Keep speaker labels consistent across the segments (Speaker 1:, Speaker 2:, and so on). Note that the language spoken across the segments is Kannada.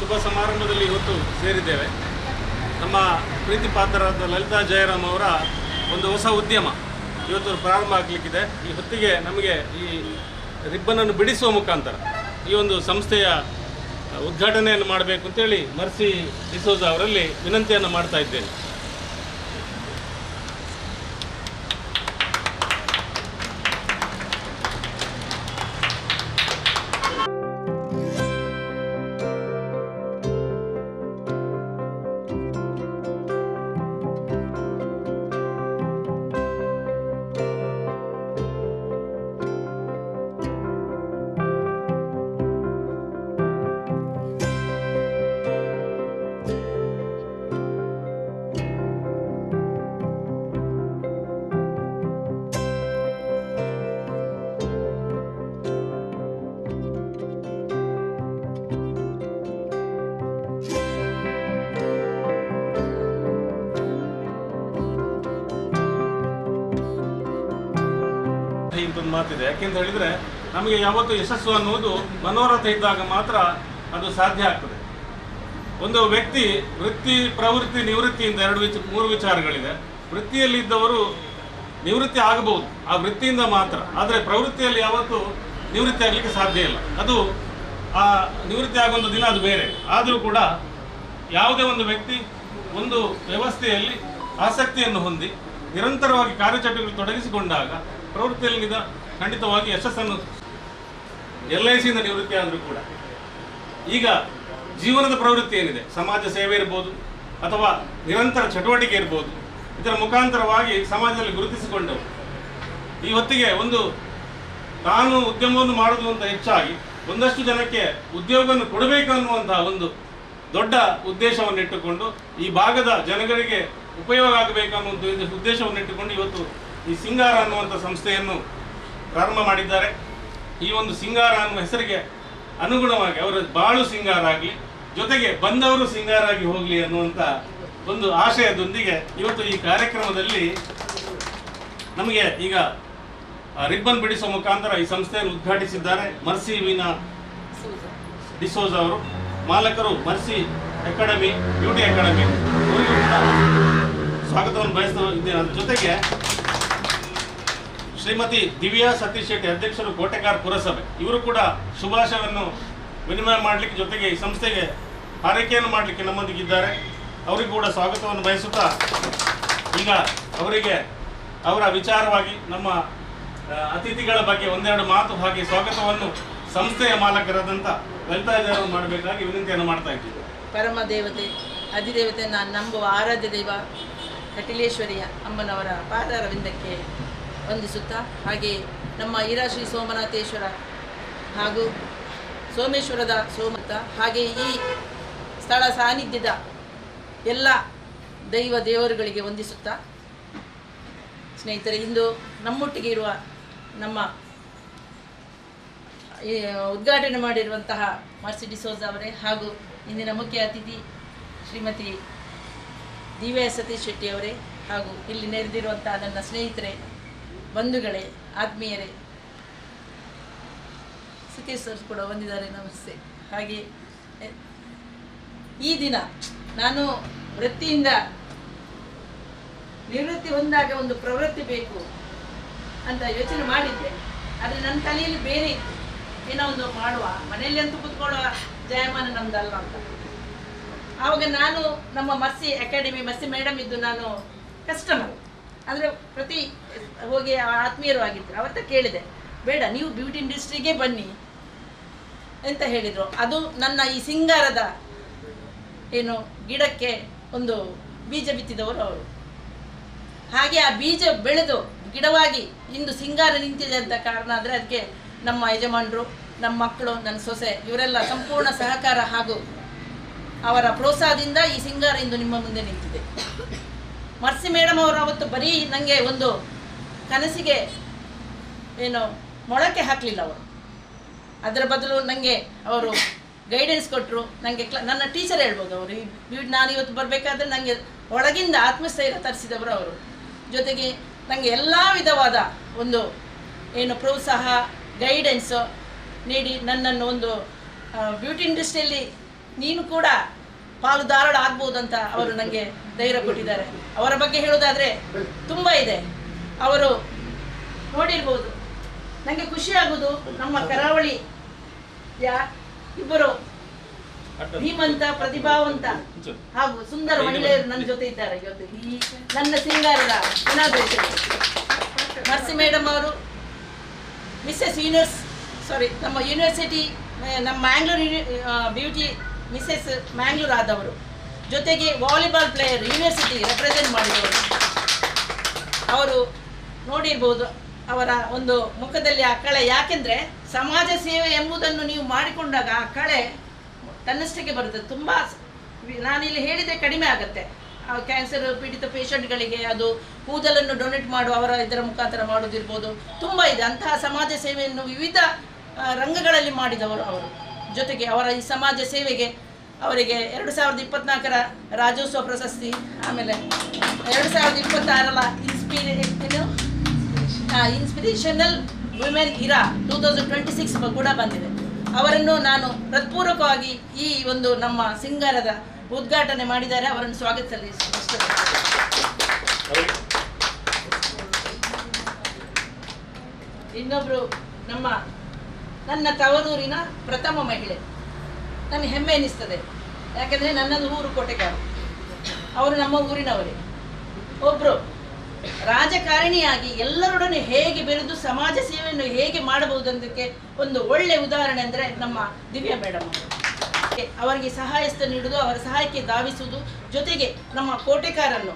Speaker 1: ಶುಭ ಸಮಾರಂಭದಲ್ಲಿ ಇವತ್ತು ಸೇರಿದ್ದೇವೆ. ನಮ್ಮ ಪ್ರೀತಿ ಪಾತ್ರರಾದ ಲಲಿತಾ ಜಯರಾಮ್ ಅವರ ಒಂದು ಹೊಸ ಉದ್ಯಮ ಇವತ್ತು ಪ್ರಾರಂಭ ಆಗಲಿಕ್ಕಿದೆ. ಈ ಹೊತ್ತಿಗೆ ನಮಗೆ ಈ ರಿಬ್ಬನನ್ನು ಬಿಡಿಸುವ ಮುಖಾಂತರ ಈ ಒಂದು ಸಂಸ್ಥೆಯ ಉದ್ಘಾಟನೆಯನ್ನು ಮಾಡಬೇಕು ಅಂತೇಳಿ ಮರ್ಸಿ ಡಿಸೋಜ ಅವರಲ್ಲಿ ವಿನಂತಿಯನ್ನು ಮಾಡ್ತಾ ಇದ್ದೇನೆ. ಇಂಥದ್ದು ಮಾತಿದೆ. ಯಾಕೆಂತ ಹೇಳಿದರೆ ನಮಗೆ ಯಾವತ್ತೂ ಯಶಸ್ಸು ಅನ್ನುವುದು ಮನೋರಥ ಇದ್ದಾಗ ಮಾತ್ರ ಅದು ಸಾಧ್ಯ ಆಗ್ತದೆ. ಒಂದು ವ್ಯಕ್ತಿ ವೃತ್ತಿ ಪ್ರವೃತ್ತಿ ನಿವೃತ್ತಿಯಿಂದ ಮೂರು ವಿಚಾರಗಳಿದೆ. ವೃತ್ತಿಯಲ್ಲಿದ್ದವರು ನಿವೃತ್ತಿ ಆಗಬಹುದು ಆ ವೃತ್ತಿಯಿಂದ ಮಾತ್ರ, ಆದರೆ ಪ್ರವೃತ್ತಿಯಲ್ಲಿ ಯಾವತ್ತೂ ನಿವೃತ್ತಿ ಆಗಲಿಕ್ಕೆ ಸಾಧ್ಯ ಇಲ್ಲ. ಅದು ಆ ನಿವೃತ್ತಿ ಆಗುವಂಥ ದಿನ ಅದು ಬೇರೆ. ಆದರೂ ಕೂಡ ಯಾವುದೇ ಒಂದು ವ್ಯಕ್ತಿ ಒಂದು ವ್ಯವಸ್ಥೆಯಲ್ಲಿ ಆಸಕ್ತಿಯನ್ನು ಹೊಂದಿ ನಿರಂತರವಾಗಿ ಕಾರ್ಯಚಟುವಟಿಕೆ ತೊಡಗಿಸಿಕೊಂಡಾಗ ಪ್ರವೃತ್ತಿಯಲ್ಲಿ ಖಂಡಿತವಾಗಿ ಯಶಸ್ಸನ್ನು LICಯಿಂದ ನಿವೃತ್ತಿ ಆದರೂ ಕೂಡ ಈಗ ಜೀವನದ ಪ್ರವೃತ್ತಿ ಏನಿದೆ, ಸಮಾಜ ಸೇವೆ ಇರ್ಬೋದು ಅಥವಾ ನಿರಂತರ ಚಟುವಟಿಕೆ ಇರ್ಬೋದು, ಇದರ ಮುಖಾಂತರವಾಗಿ ಸಮಾಜದಲ್ಲಿ ಗುರುತಿಸಿಕೊಂಡವರು ಈ ಹೊತ್ತಿಗೆ ಒಂದು ತಾನು ಉದ್ಯಮವನ್ನು ಮಾಡುವುದು ಅಂತ ಹೆಚ್ಚಾಗಿ ಒಂದಷ್ಟು ಜನಕ್ಕೆ ಉದ್ಯೋಗವನ್ನು ಕೊಡಬೇಕು ಅನ್ನುವಂತಹ ಒಂದು ದೊಡ್ಡ ಉದ್ದೇಶವನ್ನು ಇಟ್ಟುಕೊಂಡು ಈ ಭಾಗದ ಜನಗಳಿಗೆ ಉಪಯೋಗ ಆಗಬೇಕು ಅನ್ನುವಂಥ ಉದ್ದೇಶವನ್ನು ಇಟ್ಟುಕೊಂಡು ಇವತ್ತು ಈ ಸಿಂಗಾರ ಅನ್ನುವಂಥ ಸಂಸ್ಥೆಯನ್ನು ಪ್ರಾರಂಭ ಮಾಡಿದ್ದಾರೆ. ಈ ಒಂದು ಸಿಂಗಾರ ಅನ್ನುವ ಹೆಸರಿಗೆ ಅನುಗುಣವಾಗಿ ಅವರ ಬಾಳು ಸಿಂಗಾರ ಆಗಲಿ, ಜೊತೆಗೆ ಬಂದವರು ಸಿಂಗಾರ ಆಗಿ ಹೋಗಲಿ ಅನ್ನುವಂಥ ಒಂದು ಆಶಯದೊಂದಿಗೆ ಇವತ್ತು ಈ ಕಾರ್ಯಕ್ರಮದಲ್ಲಿ ನಮಗೆ ಈಗ ರಿಬ್ಬನ್ ಬಿಡಿಸುವ ಮುಖಾಂತರ ಈ ಸಂಸ್ಥೆಯನ್ನು ಉದ್ಘಾಟಿಸಿದ್ದಾರೆ ಮರ್ಸಿ ವೀನಾ ಡಿಸೋಜ ಅವರು. ಮಾಲಕರು ಮರ್ಸಿ ಅಕಾಡೆಮಿ, ಬ್ಯೂಟಿ ಅಕಾಡೆಮಿ, ಅವರಿಗೂ ಕೂಡ ಸ್ವಾಗತವನ್ನು ಬಯಸ್ತಾ ಇದ್ದೇನೆ. ಅದ್ರ ಜೊತೆಗೆ ಶ್ರೀಮತಿ ದಿವ್ಯಾ ಸತೀಶ್ ಶೆಟ್ಟಿ, ಅಧ್ಯಕ್ಷರು ಕೋಟೆಗಾರ್ ಪುರಸಭೆ, ಇವರು ಕೂಡ ಶುಭಾಶಯವನ್ನು ವಿನಿಮಯ ಮಾಡಲಿಕ್ಕೆ ಜೊತೆಗೆ ಈ ಸಂಸ್ಥೆಗೆ ಹಾರೈಕೆಯನ್ನು ಮಾಡಲಿಕ್ಕೆ ನಮ್ಮೊಂದಿಗಿದ್ದಾರೆ. ಅವರಿಗೂ ಕೂಡ ಸ್ವಾಗತವನ್ನು ಬಯಸುತ್ತಾ ಈಗ ಅವರಿಗೆ ಅವರ ವಿಚಾರವಾಗಿ ನಮ್ಮ ಅತಿಥಿಗಳ ಬಗ್ಗೆ ಒಂದೆರಡು ಮಾತು ಹಾಗೆ ಸ್ವಾಗತವನ್ನು ಸಂಸ್ಥೆಯ ಮಾಲಕರಾದಂಥ ಲಲಿತಾ ಜಯರಾಮ್ ಮಾಡಬೇಕಾಗಿ ವಿನಂತಿಯನ್ನು ಮಾಡ್ತಾ ಇದ್ದೀವಿ.
Speaker 2: ಪರಮ ದೇವತೆ ಅಧಿದೇವತೆ ನಾನು ನಂಬುವ ಆರಾಧ್ಯ ದೈವ ಕಟಿಲೇಶ್ವರಿಯ ಅಮ್ಮನವರ ಪಾದಾರವಿಂದಕ್ಕೆ ವಂದಿಸುತ್ತಾ, ಹಾಗೆ ನಮ್ಮ ಈರಾಶ್ರೀ ಸೋಮನಾಥೇಶ್ವರ ಹಾಗೂ ಸೋಮೇಶ್ವರದ ಸೋಮತ, ಹಾಗೆ ಈ ಸ್ಥಳ ಸಾನ್ನಿಧ್ಯದ ಎಲ್ಲ ದೇವರುಗಳಿಗೆ ವಂದಿಸುತ್ತಾ, ಸ್ನೇಹಿತರೆ, ಇಂದು ನಮ್ಮೊಟ್ಟಿಗೆ ಇರುವ ನಮ್ಮ ಉದ್ಘಾಟನೆ ಮಾಡಿರುವಂತಹ ಮರ್ಸಿ ಡಿಸೋಜ ಅವರೇ ಹಾಗೂ ಇಂದಿನ ಮುಖ್ಯ ಅತಿಥಿ ಶ್ರೀಮತಿ ದಿವ್ಯಾ ಸತೀಶ್ ಶೆಟ್ಟಿ ಅವರೇ ಹಾಗೂ ಇಲ್ಲಿ ನೆರೆದಿರುವಂತಹ ನನ್ನ ಸ್ನೇಹಿತರೆ, ಬಂಧುಗಳೇ, ಆತ್ಮೀಯರೇ, ಸತೀಶ್ ಸರ್ ಕೂಡ ಬಂದಿದ್ದಾರೆ, ನಮಸ್ತೆ. ಹಾಗೆ ಈ ದಿನ ನಾನು ವೃತ್ತಿಯಿಂದ ನಿವೃತ್ತಿ ಹೊಂದಾಗ ಒಂದು ಪ್ರವೃತ್ತಿ ಬೇಕು ಅಂತ ಯೋಚನೆ ಮಾಡಿದ್ದೆ. ಆದರೆ ನನ್ನ ತಲೆಯಲ್ಲಿ ಬೇರೆ ಇತ್ತು, ಏನೋ ಒಂದು ಮಾಡುವ, ಮನೆಯಲ್ಲಿ ಅಂತೂ ಕೂತ್ಕೊಳ್ಳುವ ಜಾಯಮಾನ ನಮ್ದಲ್ಲ ಅಂತ. ಆವಾಗ ನಾನು ನಮ್ಮ ಮರ್ಸಿ ಅಕಾಡೆಮಿ, ಮರ್ಸಿ ಮೇಡಮ್ ಇದ್ದು ನಾನು ಕಸ್ಟಮರ್, ಅಂದರೆ ಪ್ರತಿ ಹೋಗಿ ಆತ್ಮೀಯರು ಆಗಿದ್ದರು. ಅವತ್ತ ಕೇಳಿದೆ, ಬೇಡ ನೀವು ಬ್ಯೂಟಿ ಇಂಡಸ್ಟ್ರಿಗೆ ಬನ್ನಿ ಅಂತ ಹೇಳಿದರು. ಅದು ನನ್ನ ಈ ಸಿಂಗಾರದ ಏನು ಗಿಡಕ್ಕೆ ಒಂದು ಬೀಜ ಬಿತ್ತಿದವರು ಅವರು. ಹಾಗೆ ಆ ಬೀಜ ಬೆಳೆದು ಗಿಡವಾಗಿ ಇಂದು ಸಿಂಗಾರ ನಿಂತಿದೆ ಅಂತ ಕಾರಣ ಅಂದರೆ ಅದಕ್ಕೆ ನಮ್ಮ ಯಜಮಾನರು, ನಮ್ಮ ಮಕ್ಕಳು, ನನ್ನ ಸೊಸೆ ಇವರೆಲ್ಲ ಸಂಪೂರ್ಣ ಸಹಕಾರ ಹಾಗೂ ಅವರ ಪ್ರೋತ್ಸಾಹದಿಂದ ಈ ಸಿಂಗಾರ ಇಂದು ನಿಮ್ಮ ಮುಂದೆ ನಿಂತಿದೆ. ಮರ್ಸಿ ಮೇಡಮ್ ಅವರು ಅವತ್ತು ಬರೀ ನನಗೆ ಒಂದು ಕನಸಿಗೆ ಏನು ಮೊಳಕೆ ಹಾಕಲಿಲ್ಲ ಅವರು, ಅದರ ಬದಲು ನನಗೆ ಅವರು ಗೈಡೆನ್ಸ್ ಕೊಟ್ಟರು. ನನಗೆ ನನ್ನ ಟೀಚರ್ ಹೇಳ್ಬೋದು ಅವರು. ನಾನು ಇವತ್ತು ಬರಬೇಕಾದ್ರೆ ನನಗೆ ಒಳಗಿಂದ ಆತ್ಮಸ್ಥೈರ್ಯ ತರಿಸಿದವರು ಅವರು. ಜೊತೆಗೆ ನನಗೆ ಎಲ್ಲ ವಿಧವಾದ ಒಂದು ಏನು ಪ್ರೋತ್ಸಾಹ, ಗೈಡೆನ್ಸು ನೀಡಿ ನನ್ನನ್ನು ಒಂದು ಬ್ಯೂಟಿ ಇಂಡಸ್ಟ್ರಿಯಲ್ಲಿ ನೀನು ಕೂಡ ಪಾಲುದಾರಳು ಆಗ್ಬೋದಂತ ಅವರು ನನಗೆ ಧೈರ್ಯ ಕೊಟ್ಟಿದ್ದಾರೆ. ಅವರ ಬಗ್ಗೆ ಹೇಳೋದಾದರೆ ತುಂಬ ಇದೆ. ಅವರು ನೋಡಿರ್ಬೋದು, ನನಗೆ ಖುಷಿಯಾಗೋದು ನಮ್ಮ ಕರಾವಳಿಯ ಇಬ್ಬರು ಧೀಮಂತ, ಪ್ರತಿಭಾವಂತ ಹಾಗೂ ಸುಂದರ ಮಹಿಳೆಯರು ನನ್ನ ಜೊತೆ ಇದ್ದಾರೆ. ಇವತ್ತು ಈ ನನ್ನ ಸಿಂಗಾರದ ಇನಾಗ್ರೇಷನ್ ಮರ್ಸಿ ಮೇಡಮ್ ಅವರು ಮಿಸ್ಸೆಸ್ ನಮ್ಮ ಯೂನಿವರ್ಸಿಟಿ, ನಮ್ಮ ಮ್ಯಾಂಗ್ಳೂರ್ ಬ್ಯೂಟಿ ಮಿಸ್ಸೆಸ್ ಮ್ಯಾಂಗ್ಳೂರ್ ಆದವರು, ಜೊತೆಗೆ ವಾಲಿಬಾಲ್ ಪ್ಲೇಯರ್ ಯೂನಿವರ್ಸಿಟಿ ರೆಪ್ರೆಸೆಂಟ್ ಮಾಡಿದವರು. ಅವರು ನೋಡಿರ್ಬೋದು ಅವರ ಒಂದು ಮುಖದಲ್ಲಿ ಆ ಕಳೆ. ಯಾಕೆಂದರೆ ಸಮಾಜ ಸೇವೆ ಎಂಬುದನ್ನು ನೀವು ಮಾಡಿಕೊಂಡಾಗ ಆ ಕಳೆ ತನ್ನಷ್ಟಕ್ಕೆ ಬರುತ್ತದೆ. ತುಂಬ ನಾನಿಲ್ಲಿ ಹೇಳಿದರೆ ಕಡಿಮೆ ಆಗುತ್ತೆ. ಕ್ಯಾನ್ಸರ್ ಪೀಡಿತ ಪೇಷಂಟ್ಗಳಿಗೆ ಅದು ಕೂದಲನ್ನು ಡೊನೇಟ್ ಮಾಡುವ ಅವರ ಇದರ ಮುಖಾಂತರ ಮಾಡೋದಿರ್ಬೋದು, ತುಂಬ ಇದೆ. ಅಂತಹ ಸಮಾಜ ಸೇವೆಯನ್ನು ವಿವಿಧ ರಂಗಗಳಲ್ಲಿ ಮಾಡಿದವರು ಅವರು. ಜೊತೆಗೆ ಅವರ ಈ ಸಮಾಜ ಸೇವೆಗೆ ಅವರಿಗೆ 2024 ರಾಜ್ಯೋತ್ಸವ ಪ್ರಶಸ್ತಿ, ಆಮೇಲೆ 2026 ಇನ್ಸ್ಪಿರೇಷನಲ್ ವುಮೆನ್ ಇರಾ 2026 ಕೂಡ ಬಂದಿದೆ. ಅವರನ್ನು ನಾನು ಹೃತ್ಪೂರ್ವಕವಾಗಿ ಈ ಒಂದು ನಮ್ಮ ಸಿಂಗಾರದ ಉದ್ಘಾಟನೆ ಮಾಡಿದ್ದಾರೆ. ಅವರನ್ನು ಸ್ವಾಗತಿಸಲು ಇನ್ನೊಬ್ರು ನನ್ನ ತವರೂರಿನ ಪ್ರಥಮ ಮಹಿಳೆ, ನನಗೆ ಹೆಮ್ಮೆ ಎನಿಸ್ತದೆ. ಯಾಕಂದರೆ ನನ್ನದು ಊರು ಕೋಟೆಗಾರು, ಅವರು ನಮ್ಮ ಊರಿನವರೇ. ಒಬ್ಬರು ರಾಜಕಾರಣಿಯಾಗಿ ಎಲ್ಲರೊಡನೆ ಹೇಗೆ ಬೆರೆದು ಸಮಾಜ ಸೇವೆಯನ್ನು ಹೇಗೆ ಮಾಡಬಹುದಕ್ಕೆ ಒಂದು ಒಳ್ಳೆಯ ಉದಾಹರಣೆ ಅಂದರೆ ನಮ್ಮ ದಿವ್ಯಾ ಮೇಡಮ್. ಅವರಿಗೆ ಸಹಾಯಸ್ತ ನೀಡುವುದು, ಅವರ ಸಹಾಯಕ್ಕೆ ಧಾವಿಸುವುದು, ಜೊತೆಗೆ ನಮ್ಮ ಕೋಟೆಕಾರನ್ನು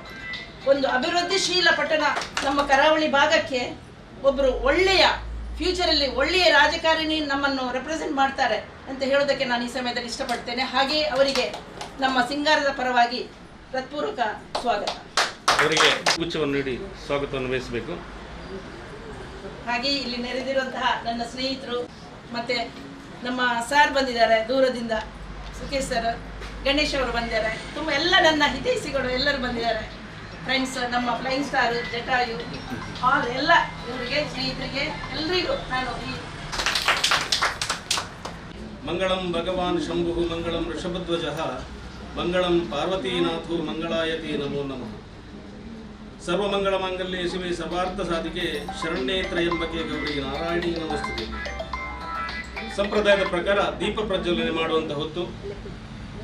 Speaker 2: ಒಂದು ಅಭಿವೃದ್ಧಿಶೀಲ ಪಟ್ಟಣ ನಮ್ಮ ಕರಾವಳಿ ಭಾಗಕ್ಕೆ ಒಬ್ಬರು ಒಳ್ಳೆಯ ಫ್ಯೂಚರಲ್ಲಿ ಒಳ್ಳೆಯ ರಾಜಕಾರಣಿ ನಮ್ಮನ್ನು ರೆಪ್ರೆಸೆಂಟ್ ಮಾಡ್ತಾರೆ ಅಂತ ಹೇಳೋದಕ್ಕೆ ನಾನು ಈ ಸಮಯದಲ್ಲಿ ಇಷ್ಟಪಡ್ತೇನೆ. ಹಾಗೆಯೇ ಅವರಿಗೆ ನಮ್ಮ ಸಿಂಗಾರದ ಪರವಾಗಿ ಹೃತ್ಪೂರ್ವಕ ಸ್ವಾಗತ.
Speaker 1: ಅವರಿಗೆ ಗುಚ್ಛವನ್ನು ನೀಡಿ ಸ್ವಾಗತವನ್ನು ವಹಿಸಬೇಕು.
Speaker 2: ಹಾಗೆ ಇಲ್ಲಿ ನೆರೆದಿರುವಂತಹ ನನ್ನ ಸ್ನೇಹಿತರು ಮತ್ತೆ ನಮ್ಮ ಸಾರ್ ಬಂದಿದ್ದಾರೆ ದೂರದಿಂದ, ಸುಖೇಶ್ ಸರ್, ಗಣೇಶ್ ಅವರು ಬಂದಿದ್ದಾರೆ, ತುಂಬ ಎಲ್ಲ ನನ್ನ ಹಿತೈಷಿಗಳು ಎಲ್ಲರೂ ಬಂದಿದ್ದಾರೆ. ಫ್ರೆಂಡ್ಸ್, ನಮ್ಮ ಫ್ಲೈಯಿಂಗ್ ಸ್ಟಾರ್, ಜಟಾಯು, ಎಲ್ಲ ಇವರಿಗೆ ಸ್ನೇಹಿತರಿಗೆ ಎಲ್ಲರಿಗೂ ನಾನು ಈ
Speaker 1: ಮಂಗಳಂ ಭಗವಾನ್ ಶಂಭು ಮಂಗಳಂ ಋಷಭಧ್ವಜಃ ಮಂಗಳಂ ಪಾರ್ವತೀನಾಥೋ ಮಂಗಳಾಯತಿ ನಮೋ ನಮಃ. ಸರ್ವಮಂಗಳ ಮಾಂಗಲ್ಯೆ ಶಿವೆ ಸರ್ವಾರ್ಥ ಸಾಧಿಕೆ ಶರಣ್ಯೇ ತ್ರಯಂಬಕೆ ಗೌರಿ ನಾರಾಯಣಿ ನಮಸ್ತುತೆ. ಸಂಪ್ರದಾಯದ ಪ್ರಕಾರ ದೀಪ ಪ್ರಜ್ವಲನೆ ಮಾಡುವಂಥ ಹೊತ್ತು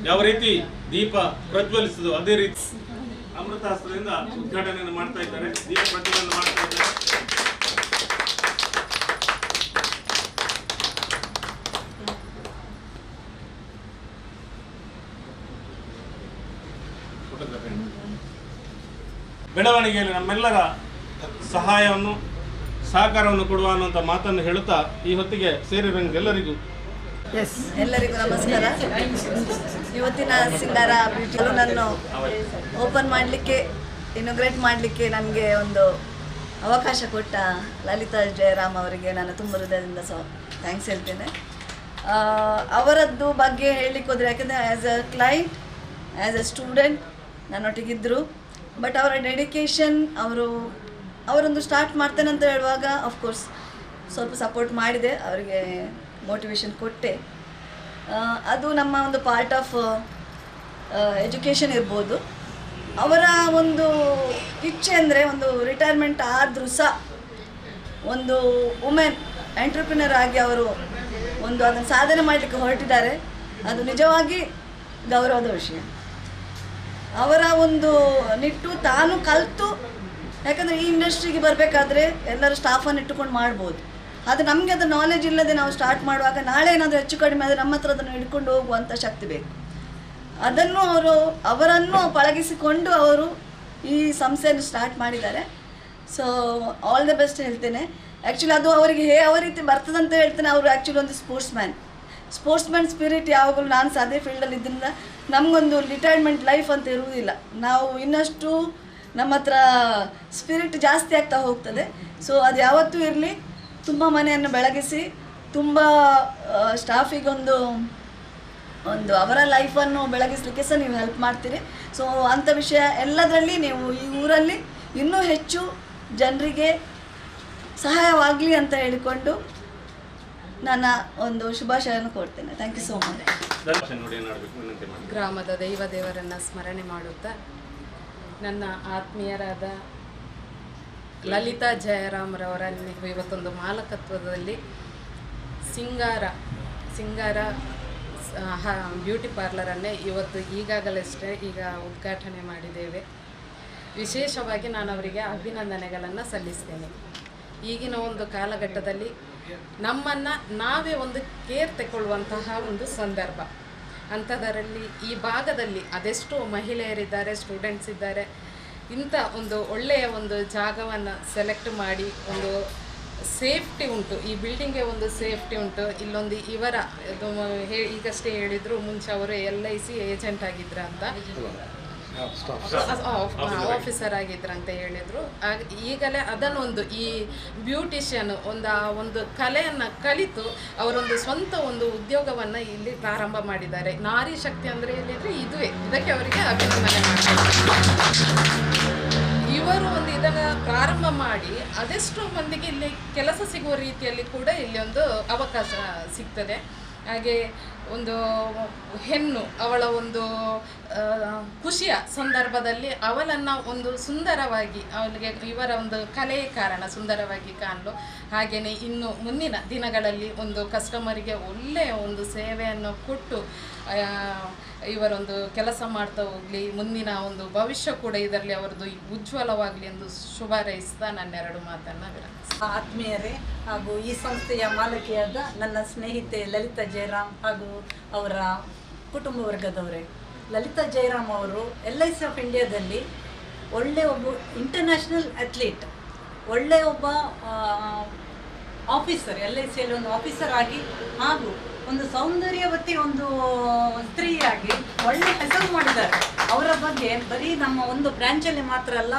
Speaker 1: ಯಾವ ರೀತಿ ದೀಪ ಪ್ರಜ್ವಲಿಸುವುದು ಅದೇ ರೀತಿ ಅಮೃತಾಸ್ತ್ರದಿಂದ ಉದ್ಘಾಟನೆಯನ್ನು ಮಾಡ್ತಾ ಇದ್ದಾರೆ, ದೀಪ ಪ್ರಜ್ವಲನೆ ಮಾಡ್ತಾ ಇದ್ದಾರೆ. ಬೆಳವಣಿಗೆಯಲ್ಲಿ ನಮ್ಮೆಲ್ಲರ ಸಹಾಯವನ್ನು ಸಹಕಾರವನ್ನು ಕೊಡುವ ಅನ್ನುವಂಥ ಮಾತನ್ನು ಹೇಳುತ್ತಾ ಈ ಹೊತ್ತಿಗೆ ಸೇರಿದಂಗೆಲ್ಲರಿಗೂ
Speaker 3: ಎಲ್ಲರಿಗೂ ನಮಸ್ಕಾರ. ಇವತ್ತಿನ ಸಿಂಗಾರ ಬ್ಯೂಟಿಲು ನಾನು ಓಪನ್ ಮಾಡಲಿಕ್ಕೆ, ಇನಾಗ್ರೇಟ್ ಮಾಡಲಿಕ್ಕೆ ನನಗೆ ಒಂದು ಅವಕಾಶ ಕೊಟ್ಟ ಲಲಿತಾ ಜಯರಾಮ್ ಅವರಿಗೆ ನಾನು ತುಂಬ ಹೃದಯದಿಂದ ಥ್ಯಾಂಕ್ಸ್ ಹೇಳ್ತೇನೆ. ಅವರದ್ದು ಬಗ್ಗೆ ಹೇಳಲಿಕ್ಕೆ ಹೋದರೆ, ಯಾಕೆಂದರೆ as a client, as a student ನನ್ನೊಟ್ಟಿಗಿದ್ದರು. ಬಟ್ ಅವರ ಡೆಡಿಕೇಶನ್, ಅವರೊಂದು ಸ್ಟಾರ್ಟ್ ಮಾಡ್ತೇನೆ ಅಂತ ಹೇಳುವಾಗ ಅಫ್ಕೋರ್ಸ್ ಸ್ವಲ್ಪ ಸಪೋರ್ಟ್ ಮಾಡಿದೆ, ಅವರಿಗೆ ಮೋಟಿವೇಶನ್ ಕೊಟ್ಟೆ. ಅದು ನಮ್ಮ ಒಂದು ಪಾರ್ಟ್ ಆಫ್ ಎಜುಕೇಷನ್ ಇರ್ಬೋದು. ಅವರ ಒಂದು ಇಚ್ಛೆ ಅಂದರೆ, ಒಂದು ರಿಟೈರ್ಮೆಂಟ್ ಆದರೂ ಸಹ ಒಂದು ವುಮೆನ್ ಎಂಟ್ರಪ್ರಿನರ್ ಆಗಿ ಅವರು ಅದನ್ನು ಸಾಧನೆ ಮಾಡಲಿಕ್ಕೆ ಹೊರಟಿದ್ದಾರೆ. ಅದು ನಿಜವಾಗಿ ಗೌರವದ ವಿಷಯ. ಅವರ ಒಂದು ನಿಟ್ಟು ತಾನು ಕಲಿತು, ಯಾಕಂದರೆ ಈ ಇಂಡಸ್ಟ್ರಿಗೆ ಬರಬೇಕಾದ್ರೆ ಎಲ್ಲರೂ ಸ್ಟಾಫನ್ನು ಇಟ್ಟುಕೊಂಡು ಮಾಡ್ಬೋದು. ಆದರೆ ನಮಗೆ ಅದು ನಾಲೆಜ್ ಇಲ್ಲದೆ ನಾವು ಸ್ಟಾರ್ಟ್ ಮಾಡುವಾಗ ನಾಳೆ ಏನಾದರೂ ಹೆಚ್ಚು ಕಡಿಮೆ ಆದರೆ ನಮ್ಮ ಹತ್ರ ಅದನ್ನು ಹಿಡ್ಕೊಂಡು ಹೋಗುವಂಥ ಶಕ್ತಿ ಬೇಕು. ಅದನ್ನು ಅವರನ್ನು ಪಳಗಿಸಿಕೊಂಡು ಅವರು ಈ ಸಂಸ್ಥೆಯನ್ನು ಸ್ಟಾರ್ಟ್ ಮಾಡಿದ್ದಾರೆ. ಸೊ ಆಲ್ ದ ಬೆಸ್ಟ್ ಹೇಳ್ತೇನೆ. ಆ್ಯಕ್ಚುಲಿ ಅದು ಅವರಿಗೆ ಯಾವ ರೀತಿ ಬರ್ತದಂತ ಹೇಳ್ತೇನೆ. ಅವರು ಆ್ಯಕ್ಚುಲಿ ಒಂದು ಸ್ಪೋರ್ಟ್ಸ್ಮ್ಯಾನ್ ಸ್ಪಿರಿಟ್ ಯಾವಾಗಲೂ ನಾನು ಸಹ ಅದೇ ಫೀಲ್ಡಲ್ಲಿ ಇದ್ದರಿಂದ ನಮಗೊಂದು ರಿಟೈರ್ಮೆಂಟ್ ಲೈಫ್ ಅಂತ ಇರುವುದಿಲ್ಲ. ನಾವು ಇನ್ನಷ್ಟು ನಮ್ಮ ಹತ್ರ ಸ್ಪಿರಿಟ್ ಜಾಸ್ತಿ ಆಗ್ತಾ ಹೋಗ್ತದೆ. ಸೊ ಅದು ಯಾವತ್ತೂ ಇರಲಿ, ತುಂಬ ಮನೆಯನ್ನು ಬೆಳಗಿಸಿ, ತುಂಬ ಸ್ಟಾಫಿಗೆ ಒಂದು ಅವರ ಲೈಫನ್ನು ಬೆಳಗಿಸಲಿಕ್ಕೆ ಸಹ ನೀವು ಹೆಲ್ಪ್ ಮಾಡ್ತೀರಿ. ಸೊ ಅಂಥ ವಿಷಯ ಎಲ್ಲದರಲ್ಲಿ ನೀವು ಈ ಊರಲ್ಲಿ ಇನ್ನೂ ಹೆಚ್ಚು ಜನರಿಗೆ ಸಹಾಯವಾಗಲಿ ಅಂತ ಹೇಳಿಕೊಂಡು ನನ್ನ ಒಂದು ಶುಭಾಶಯವನ್ನು ಕೊಡ್ತೇನೆ. Thank you so much.
Speaker 4: ಗ್ರಾಮದ ದೇವರನ್ನು ಸ್ಮರಣೆ ಮಾಡುತ್ತಾ ನನ್ನ ಆತ್ಮೀಯರಾದ ಲಲಿತಾ ಜಯರಾಮ್ರವರನ್ನು ಇವತ್ತೊಂದು ಮಾಲಕತ್ವದಲ್ಲಿ ಸಿಂಗಾರ ಬ್ಯೂಟಿ ಪಾರ್ಲರನ್ನೇ ಇವತ್ತು ಈಗಾಗಲಷ್ಟೇ ಉದ್ಘಾಟನೆ ಮಾಡಿದ್ದೇವೆ. ವಿಶೇಷವಾಗಿ ನಾನು ಅವರಿಗೆ ಅಭಿನಂದನೆಗಳನ್ನು ಸಲ್ಲಿಸ್ತೇನೆ. ಈಗಿನ ಒಂದು ಕಾಲಘಟ್ಟದಲ್ಲಿ ನಮ್ಮನ್ನು ನಾವೇ ಒಂದು ಕೇರ್ ತಗೊಳ್ಳುವಂತಹ ಒಂದು ಸಂದರ್ಭ. ಅಂಥದರಲ್ಲಿ ಈ ಭಾಗದಲ್ಲಿ ಅದೆಷ್ಟೋ ಮಹಿಳೆಯರಿದ್ದಾರೆ, ಸ್ಟೂಡೆಂಟ್ಸ್ ಇದ್ದಾರೆ. ಇಂಥ ಒಂದು ಒಳ್ಳೆಯ ಒಂದು ಜಾಗವನ್ನು ಸೆಲೆಕ್ಟ್ ಮಾಡಿ ಒಂದು ಸೇಫ್ಟಿ ಉಂಟು, ಈ ಬಿಲ್ಡಿಂಗ್ಗೆ ಒಂದು ಸೇಫ್ಟಿ ಉಂಟು. ಇಲ್ಲೊಂದು ಇವರ ಈಗಷ್ಟೇ ಹೇಳಿದರು, ಮುಂಚೆ ಅವರು LIC ಏಜೆಂಟ್ ಆಗಿದ್ರ ಅಂತ, ಆಫೀಸರ್ ಆಗಿದ್ರಂತ ಹೇಳಿದರು. ಈಗಲೇ ಅದನ್ನೊಂದು ಈ ಬ್ಯೂಟಿಷಿಯನ್ ಒಂದು ಕಲೆಯನ್ನು ಕಲಿತು ಅವರೊಂದು ಸ್ವಂತ ಒಂದು ಉದ್ಯೋಗವನ್ನು ಇಲ್ಲಿ ಪ್ರಾರಂಭ ಮಾಡಿದ್ದಾರೆ. ನಾರಿ ಶಕ್ತಿ ಅಂದರೆ ಹೇಳಿದರೆ ಇದಕ್ಕೆ ಅವರಿಗೆ ಅಭಿನಂದನೆ ಮಾಡ್ತಾರೆ. ಇವರು ಒಂದು ಇದನ್ನು ಪ್ರಾರಂಭ ಮಾಡಿ ಅದೆಷ್ಟೋ ಮಂದಿಗೆ ಇಲ್ಲಿ ಕೆಲಸ ಸಿಗುವ ರೀತಿಯಲ್ಲಿ ಕೂಡ ಇಲ್ಲಿ ಒಂದು ಅವಕಾಶ ಸಿಗ್ತದೆ. ಹಾಗೆ ಒಂದು ಹೆಣ್ಣು ಅವಳ ಒಂದು ಖುಷಿಯ ಸಂದರ್ಭದಲ್ಲಿ ಅವಳನ್ನು ಒಂದು ಸುಂದರವಾಗಿ ಅವಳಿಗೆ ಇವರ ಒಂದು ಕಲೆಯ ಕಾರಣ ಸುಂದರವಾಗಿ ಕಾಣಲು, ಹಾಗೆಯೇ ಇನ್ನು ಮುಂದಿನ ದಿನಗಳಲ್ಲಿ ಒಂದು ಕಸ್ಟಮರಿಗೆ ಒಳ್ಳೆಯ ಒಂದು ಸೇವೆಯನ್ನು ಕೊಟ್ಟು ಇವರೊಂದು ಕೆಲಸ ಮಾಡ್ತಾ ಹೋಗಲಿ, ಮುಂದಿನ ಒಂದು ಭವಿಷ್ಯ ಕೂಡ ಇದರಲ್ಲಿ ಅವರದ್ದು ಉಜ್ವಲವಾಗಲಿ ಎಂದು ಶುಭಾರೈಸ್ತಾ ನನ್ನೆರಡು ಮಾತನ್ನು ವಿರಮಿಸ್ತೀನಿ.
Speaker 5: ಆತ್ಮೀಯರೇ ಹಾಗೂ ಈ ಸಂಸ್ಥೆಯ ಮಾಲಕಿಯಾದ ನನ್ನ ಸ್ನೇಹಿತೆ ಲಲಿತಾ ಜಯರಾಮ್ ಹಾಗೂ ಅವರ ಕುಟುಂಬ ವರ್ಗದವರೇ, ಲಲಿತಾ ಜಯರಾಮ್ ಅವರು LIC ಆಫ್ ಇಂಡಿಯಾದಲ್ಲಿ ಒಳ್ಳೆಯ ಒಬ್ಬ ಇಂಟರ್ನ್ಯಾಷನಲ್ ಅಥ್ಲೀಟ್, ಒಳ್ಳೆಯ ಒಬ್ಬ ಆಫೀಸರ್, LICಯಲ್ಲಿ ಒಂದು ಆಫೀಸರ್ ಆಗಿ ಹಾಗೂ ಒಂದು ಸೌಂದರ್ಯವತಿ ಒಂದು ಸ್ತ್ರೀಯಾಗಿ ಒಳ್ಳೆ ಹೆಸರು ಮಾಡಿದ್ದಾರೆ. ಅವರ ಬಗ್ಗೆ ಬರೀ ನಮ್ಮ ಒಂದು ಬ್ರ್ಯಾಂಚಲ್ಲಿ ಮಾತ್ರ ಅಲ್ಲ,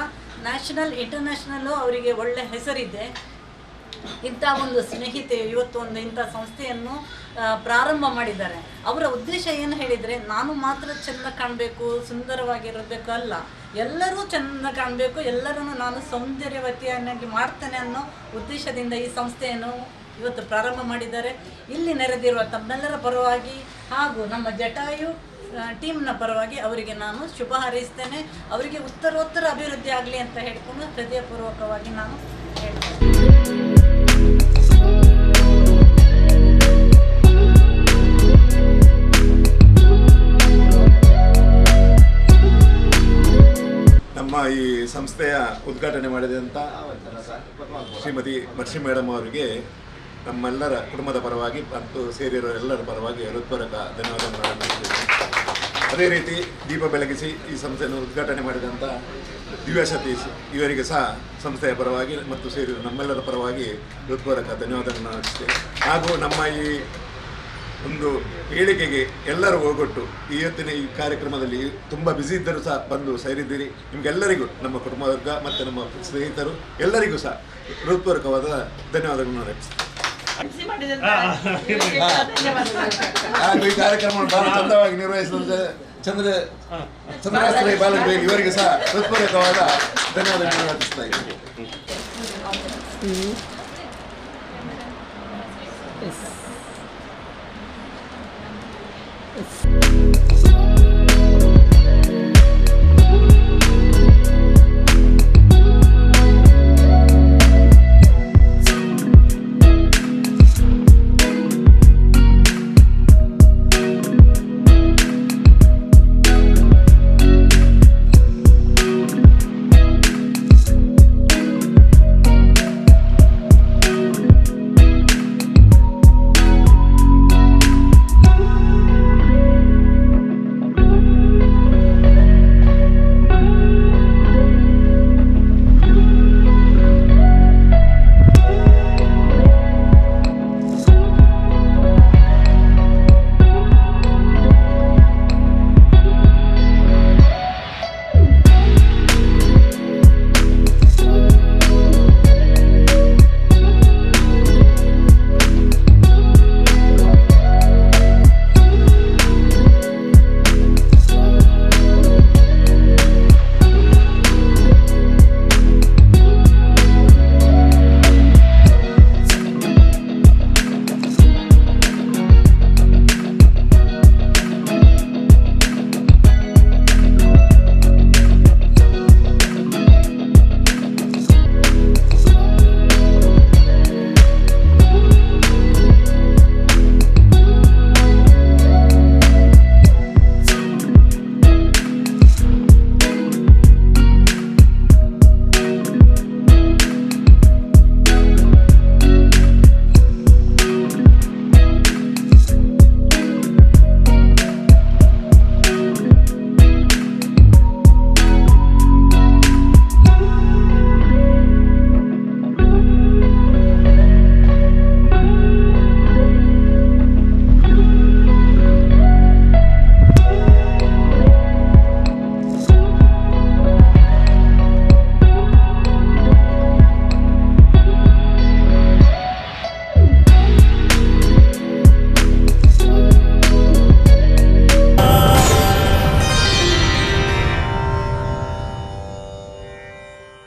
Speaker 5: ನ್ಯಾಷನಲ್ ಇಂಟರ್ನ್ಯಾಷನಲ್ಲು ಅವರಿಗೆ ಒಳ್ಳೆ ಹೆಸರಿದೆ. ಇಂಥ ಒಂದು ಸ್ನೇಹಿತೆ ಇವತ್ತು ಒಂದು ಇಂಥ ಸಂಸ್ಥೆಯನ್ನು ಪ್ರಾರಂಭ ಮಾಡಿದ್ದಾರೆ. ಅವರ ಉದ್ದೇಶ ಏನು ಹೇಳಿದರೆ, ನಾನು ಮಾತ್ರ ಚೆಂದ ಕಾಣಬೇಕು, ಸುಂದರವಾಗಿರಬೇಕು ಅಲ್ಲ, ಎಲ್ಲರೂ ಚೆಂದ ಕಾಣಬೇಕು, ಎಲ್ಲರನ್ನು ನಾನು ಸೌಂದರ್ಯವತಿಯನ್ನಾಗಿ ಮಾಡ್ತೇನೆ ಅನ್ನೋ ಉದ್ದೇಶದಿಂದ ಈ ಸಂಸ್ಥೆಯನ್ನು ಇವತ್ತು ಪ್ರಾರಂಭ ಮಾಡಿದ್ದಾರೆ. ಇಲ್ಲಿ ನೆರೆದಿರುವ ತಮ್ಮೆಲ್ಲರ ಪರವಾಗಿ ಹಾಗೂ ನಮ್ಮ ಜಟಾಯು ಟೀಮ್ನ ಪರವಾಗಿ ಅವರಿಗೆ ನಾನು ಶುಭ ಹಾರೈಸ್ತೇನೆ. ಅವರಿಗೆ ಉತ್ತರೋತ್ತರ ಅಭಿವೃದ್ಧಿ ಆಗಲಿ ಅಂತ ಹೇಳ್ಕೊಂಡು ಹೃದಯಪೂರ್ವಕವಾಗಿ ನಾನು ಹೇಳ್ತೇನೆ.
Speaker 6: ನಮ್ಮ ಈ ಸಂಸ್ಥೆಯ ಉದ್ಘಾಟನೆ ಮಾಡಿದಂಥ ಶ್ರೀಮತಿ ಮರ್ಷಿ ಮೇಡಮ್ ಅವರಿಗೆ ನಮ್ಮೆಲ್ಲರ ಕುಟುಂಬದ ಪರವಾಗಿ ಮತ್ತು ಸೇರಿರೋ ಎಲ್ಲರ ಪರವಾಗಿ ಹೃತ್ಪೂರ್ವಕ ಧನ್ಯವಾದಗಳನ್ನು ತಿಳಿಸುತ್ತೇನೆ. ಅದೇ ರೀತಿ ದೀಪ ಬೆಳಗಿಸಿ ಈ ಸಂಸ್ಥೆಯನ್ನು ಉದ್ಘಾಟನೆ ಮಾಡಿದಂಥ ದಿವ್ಯಾ ಸತೀಶ್ ಇವರಿಗೆ ಸಹ ಸಂಸ್ಥೆಯ ಪರವಾಗಿ ಮತ್ತು ಸೇರಿರೋ ನಮ್ಮೆಲ್ಲರ ಪರವಾಗಿ ಹೃತ್ಪೂರ್ವಕ ಧನ್ಯವಾದಗಳನ್ನು ಅರ್ಪಿಸ್ತೇನೆ. ಹಾಗೂ ನಮ್ಮ ಈ ಒಂದು ಹೇಳಿಕೆಗೆ ಎಲ್ಲರೂ ಹೋಗೊಟ್ಟು ಇವತ್ತಿನ ಈ ಕಾರ್ಯಕ್ರಮದಲ್ಲಿ ತುಂಬ ಬ್ಯುಸಿ ಇದ್ದರೂ ಸಹ ಬಂದು ಸೇರಿದ್ದೀರಿ. ನಿಮಗೆಲ್ಲರಿಗೂ ನಮ್ಮ ಕುಟುಂಬ ವರ್ಗ ಮತ್ತು ನಮ್ಮ ಸ್ನೇಹಿತರು ಎಲ್ಲರಿಗೂ ಸಹ ಹೃತ್ಪೂರ್ವಕವಾದ ಧನ್ಯವಾದಗಳನ್ನು ಅರ್ಪಿಸ್ತೇನೆ. ಹಾಗೂ ಈ ಕಾರ್ಯಕ್ರಮವನ್ನು ಬಹಳ ಚಂದವಾಗಿ ನಿರ್ವಹಿಸಿದ ಚಂದ್ರಾಸ್ತ್ರೀ ಬಾಲಕರಿಗೆ ಇವರಿಗೆ ಸಹ ಹೃತ್ಪೂರ್ವಕವಾದ ಧನ್ಯವಾದಗಳನ್ನು ಅರ್ಪಿಸ್ತಾ ಇದ್ದೀನಿ.